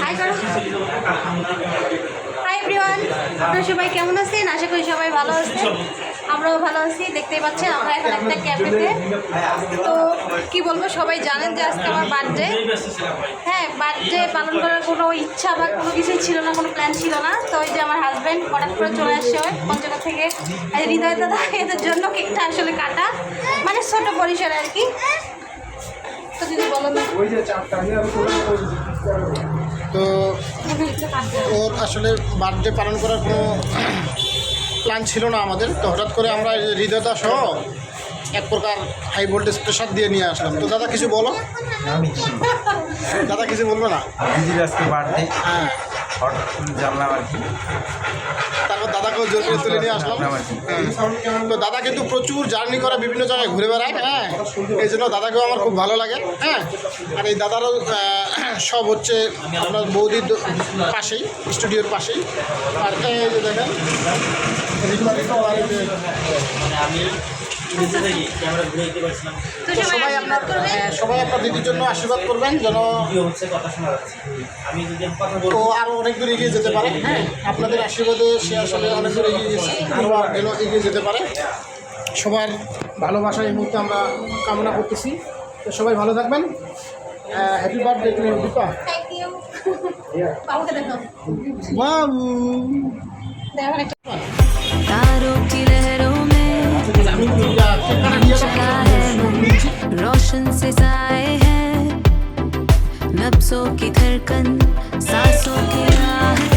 High করো। Hi everyone, আপনারা সবাই কেমন আছেন? আশা করি সবাই ভালো আছেন, আমরাও ভালো আছি। দেখতেই পাচ্ছেন আমরা এখন একটা ক্যাফেতে। তো কি বলবো, সবাই জানেন যে আজকে আমার বার্থডে। হ্যাঁ, বার্থডে পালন করার কোনো ইচ্ছা বা কোনো কিছুই ছিল না, কোনো প্ল্যান ছিল না। তো ওই যে আমার হাজব্যান্ড হঠাৎ করে চলে আসছে পঞ্চগড় থেকে, হৃদয় দাদা এদের জন্য কেকটা আসলে কাটা, মানে ছোট পরিসরে আর কি। তো দিদি বলো না। তো ওর আসলে বার্থডে পালন করার কোনো প্ল্যান ছিল না আমাদের। তো হঠাৎ করে আমরা হৃদয়তা সহ এক প্রকার হাই ভোল্টেজ প্রেশার দিয়ে নিয়ে আসলাম। তো দাদা কিছু বলো। দাদা কিছু বলবো না। দিদির আজকে বার্থডে, হ্যাঁ, হঠাৎ জানলাম আর কি। তারপর দাদাকেও জোর করে তুলে নিয়ে আসলাম। তো দাদা কিন্তু প্রচুর জার্নি করে, বিভিন্ন জায়গায় ঘুরে বেড়ায়। হ্যাঁ, এই জন্য দাদাকেও আমার খুব ভালো লাগে। হ্যাঁ, আর এই দাদারও সব হচ্ছে আপনার বৌদির পাশেই, স্টুডিওর পাশেই। আর এই যে দেখেন তো সবাই আপনার সবাই আপনার দিদির জন্য আশীর্বাদ করবেন যেন ও আরও অনেক দূর এগিয়ে যেতে পারে। হ্যাঁ, আপনাদের আশীর্বাদে সে আসলে অনেক দূর এগিয়ে গেছে, আরও যেন এগিয়ে যেতে পারে। সবার ভালোবাসা এই মুহূর্তে আমরা কামনা করতেছি। তো সবাই ভালো থাকবেন। Happy birthday to Deepa. Thank you. বাবুকে দেখো। বাবু দেখো একটা तारों की लहरों में चला है मन, रोशन से साए हैं नब्जों की धड़कन, सांसों की राह।